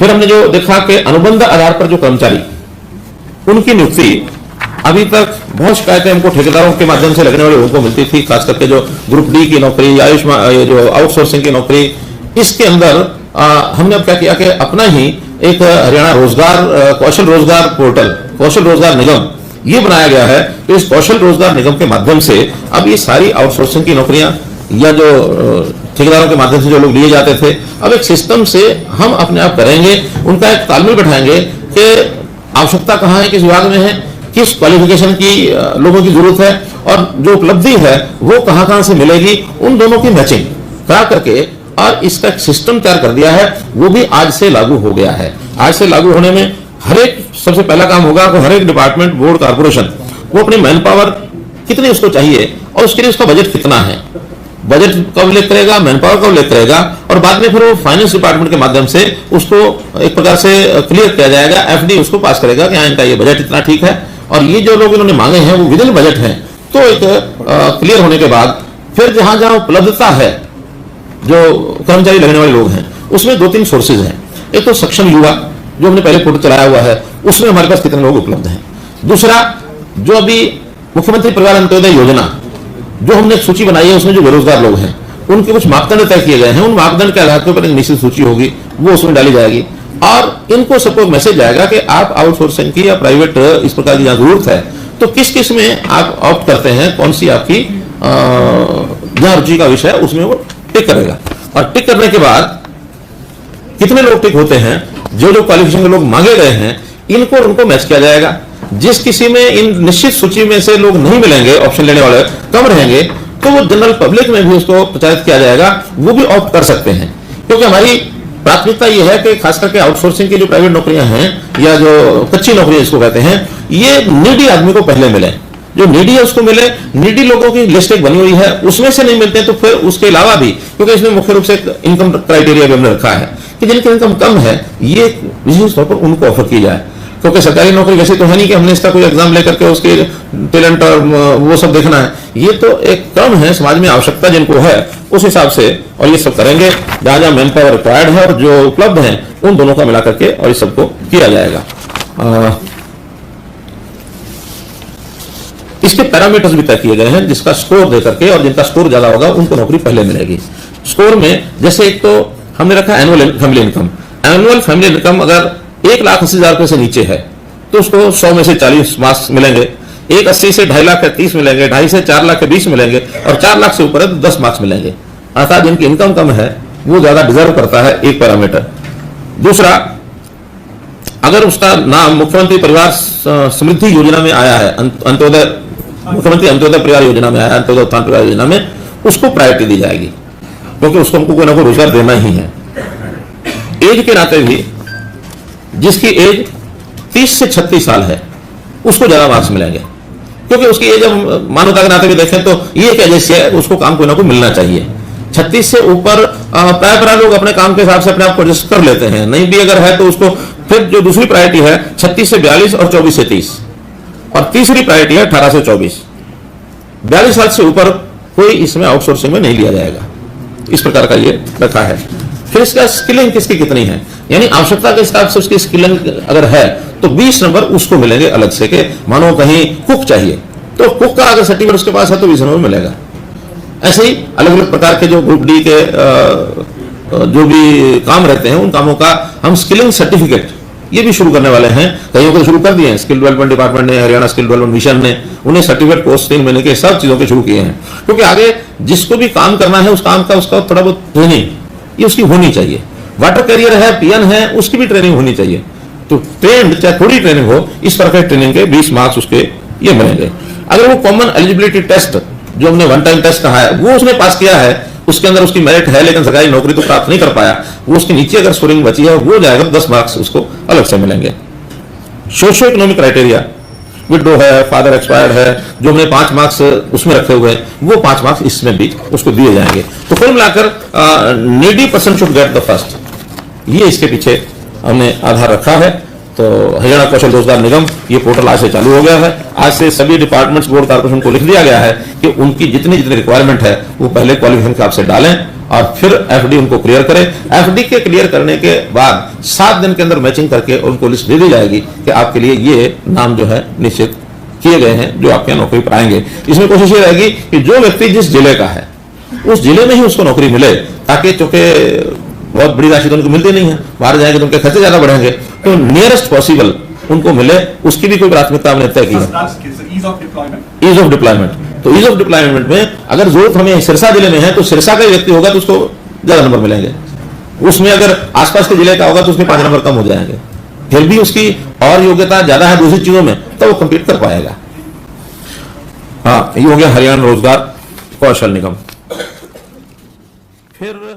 फिर हमने जो देखा कि अनुबंध आधार पर जो कर्मचारी, उनकी नियुक्ति अभी तक बहुत शिकायतें हमको ठेकेदारों के माध्यम से लगने वाले लोगों को मिलती थी, खास करके जो ग्रुप डी की नौकरी, आयुष्मान जो आउटसोर्सिंग की नौकरी, इसके अंदर हमने अब क्या किया कि अपना ही एक हरियाणा रोजगार कौशल रोजगार पोर्टल, कौशल रोजगार निगम ये बनाया गया है। तो इस कौशल रोजगार निगम के माध्यम से अब ये सारी आउटसोर्सिंग की नौकरियां या जो ठेकेदारों के माध्यम से जो लोग लिए जाते थे, अब एक सिस्टम से हम अपने आप करेंगे, उनका एक तालमेल बैठाएंगे कि आवश्यकता कहाँ है, किस विभाग में है, किस क्वालिफिकेशन की लोगों की जरूरत है और जो उपलब्धि है वो कहाँ से मिलेगी, उन दोनों की मैचिंग करा करके और इसका एक सिस्टम तैयार कर दिया है। वो भी आज से लागू हो गया है। आज से लागू होने में हर एक सबसे पहला काम होगा कि हर एक डिपार्टमेंट, बोर्ड, कारपोरेशन वो अपनी मैन पावर कितनी उसको चाहिए और उसके लिए उसका बजट कितना है, बजट कब उल्लेख करेगा, मैन पावर का उल्लेख करेगा और बाद में फिर वो फाइनेंस डिपार्टमेंट के माध्यम से उसको एक प्रकार से क्लियर किया जाएगा, एफडी उसको पास करेगा कि हाँ इनका ये बजट इतना ठीक है और ये जो लोग इन्होंने मांगे हैं वो विद इन बजट है। तो एक क्लियर होने के बाद फिर जहां जहां उपलब्धता है, जो कर्मचारी लगने वाले लोग हैं, उसमें 2-3 सोर्सेज हैं। एक तो सक्षम युवा जो हमने पहले पोर्टल चलाया हुआ है, उसमें हमारे पास कितने लोग उपलब्ध हैं। दूसरा, जो अभी मुख्यमंत्री परिवार अंत्योदय योजना जो हमने सूची बनाई है, उसमें जो बेरोजगार लोग हैं उनके कुछ मापदंड तय किए गए हैं, उन मापदंड के आधार के ऊपर एक निश्चित सूची होगी, वो उसमें डाली जाएगी और इनको सबको मैसेज जाएगा कि आप आउटसोर्सिंग की या प्राइवेट इस प्रकार की जहां जरूरत है तो किस किस में आप ऑप्ट करते हैं, कौन सी आपकी जहां रुचि का विषय है उसमें वो टिक करेगा और टिक करने के बाद कितने लोग टिक होते हैं, जो जो क्वालिफिकेशन के लोग मांगे गए हैं इनको और उनको मैच किया जाएगा। जिस किसी में इन निश्चित सूची में से लोग नहीं मिलेंगे, ऑप्शन लेने वाले कम रहेंगे, तो वो जनरल पब्लिक में भी उसको प्रचारित किया जाएगा, वो भी ऑप्ट कर सकते हैं। क्योंकि हमारी प्राथमिकता ये है कि खास करके आउटसोर्सिंग की जो प्राइवेट नौकरियां हैं या जो कच्ची नौकरियां इसको कहते हैं, ये नीडी आदमी को पहले मिले, जो नीडी है उसको मिले। नीडी लोगों की लिस्ट एक बनी हुई है, उसमें से नहीं मिलते तो फिर उसके अलावा भी, क्योंकि इसमें मुख्य रूप से इनकम क्राइटेरिया भी हमने रखा है कि जिनकी इनकम कम है ये विशेष तौर पर उनको ऑफर की जाए। क्योंकि सरकारी नौकरी वैसे तो है नहीं कि हमने इसका कोई एग्जाम लेकर के उसके टैलेंट और वो सब देखना है, ये तो एक क्रम है, समाज में आवश्यकता जिनको है उस हिसाब से, और ये सब करेंगे जहां जहां मैन पावर रिक्वायर्ड है और जो उपलब्ध है उन दोनों का मिला करके और इस सबको किया जाएगा। इसके पैरामीटर्स भी तय किए गए हैं, जिसका स्कोर दे करके और जिनका स्कोर ज्यादा होगा उनको नौकरी पहले मिलेगी। स्कोर में जैसे एक तो हमने रखा annual family income. Annual family income अगर 1,80,000 रुपए से नीचे है तो उसको 100 में से 40 मार्क्स मिलेंगे, 1,80,000 से 2.5 लाख के 30 मिलेंगे, 2.5 से 4 लाख के 20 मिलेंगे और 4 लाख से ऊपर है तो 10 मार्क्स मिलेंगे। अर्थात जिनकी इनकम कम है वो ज्यादा डिजर्व करता है, एक पैरामीटर। दूसरा, अगर उसका नाम मुख्यमंत्री परिवार समृद्धि योजना में आया है, अंत्योदय मुख्यमंत्री अंत्योदय परिवार योजना में आया, अंत्योदय उत्थान परिवार योजना में, उसको प्रायोरिटी दी जाएगी क्योंकि उसको हमको कोई ना कोई रोजगार देना ही है। एज के नाते भी जिसकी एज 30 से 36 साल है उसको ज्यादा मार्क्स मिलेंगे, क्योंकि उसकी एज हम मानवता के नाते भी देखें तो ये एक एज है, उसको काम कोई ना कोई मिलना चाहिए। 36 से ऊपर प्राय लोग अपने काम के हिसाब से अपने आप को एडजस्ट कर लेते हैं, नहीं भी अगर है तो उसको फिर जो दूसरी प्रायोरिटी है 36 से 42 और 24 से 30, और तीसरी प्रायोरिटी है 18 से 24। 42 साल से ऊपर कोई इसमें आउटसोर्सिंग में नहीं लिया जाएगा, इस प्रकार का ये रखा है। फिर इसका स्किलिंग किसकी कितनी है, यानी आवश्यकता के हिसाब से उसकी स्किलिंग अगर है तो 20 नंबर उसको मिलेंगे अलग से, के मानो कहीं कुक चाहिए तो कुक का अगर सर्टिफिकेट उसके पास है तो 20 नंबर मिलेगा। ऐसे ही अलग अलग प्रकार के जो ग्रुप डी के जो भी काम रहते हैं उन कामों का हम स्किलिंग सर्टिफिकेट ये भी शुरू करने वाले हैं। कईयों को शुरू कर दिए हैं, स्किल डेवलपमेंट डिपार्टमेंट ने, हरियाणा स्किल डेवलपमेंट मिशन ने उन्हें सर्टिफिकेट कोर्स 3 महीने के सब चीजों के शुरू किए हैं, क्योंकि आगे जिसको भी काम करना है उस काम का उसका थोड़ा बहुत ट्रेनिंग ये उसकी होनी चाहिए। वाटर कैरियर है, पीएन है, उसकी भी ट्रेनिंग होनी चाहिए। तो ट्रेंड चाहे थोड़ी ट्रेनिंग हो, इस प्रकार की ट्रेनिंग के 20 मार्क्स उसके ये मिलेंगे। अगर वो कॉमन एलिजिबिलिटी टेस्ट जो हमने वन टाइम टेस्ट कहा है वो उसने पास किया है, उसके अंदर उसकी मेरिट है लेकिन सरकारी नौकरी तो प्राप्त नहीं कर पाया, वो उसके नीचे अगर स्कोरिंग बची है वो जाएगा तो 10 मार्क्स उसको अलग से मिलेंगे। सोशियो इकोनॉमिक क्राइटेरिया, विडो है, फादर एक्सपायर्ड है, जो हमने 5 मार्क्स उसमें रखे हुए हैं वो 5 मार्क्स इसमें भी उसको दिए जाएंगे। तो कुल मिलाकर needy person should get the first, ये इसके पीछे हमने आधार रखा है। तो हरियाणा कौशल रोजगार निगम ये पोर्टल आज से चालू हो गया है। आज से सभी डिपार्टमेंट्स, बोर्ड, कॉर्पोरेशन को लिख दिया गया है कि उनकी जितनी रिक्वायरमेंट है वो पहले क्वालिफिकेशन के आपसे डालें और फिर एफडी उनको क्लियर करें। एफडी के क्लियर करने के बाद 7 दिन के अंदर मैचिंग करके उनको लिस्ट दे दी जाएगी कि आपके लिए ये नाम जो है निश्चित किए गए हैं जो आपके नौकरी पर आएंगे। इसमें कोशिश ये रहेगी कि जो व्यक्ति जिस जिले का है उस जिले में ही उसको नौकरी मिले, ताकि चूंकि बहुत बड़ी राशि तो उनको मिलती नहीं है, बाहर जाएंगे तो उनके खर्चे ज्यादा बढ़ेंगे, तो नियरेस्ट पॉसिबल उनको मिले, उसकी भी कोई प्राथमिकता हमने तय की है। ईज ऑफ डिप्लॉयमेंट, तो ईज ऑफ डिप्लॉयमेंट में अगर जरूरत हमें सिरसा जिले में है तो सिरसा का व्यक्ति होगा तो उसको ज्यादा नंबर मिलेंगे, उसमें अगर आसपास के जिले का होगा तो उसके 5 नंबर कम हो जाएंगे, फिर भी उसकी और योग्यता ज्यादा है दूसरी चीजों में तो वो कंप्लीट कर पाएगा। हाँ, ये हो गया हरियाणा रोजगार कौशल निगम। फिर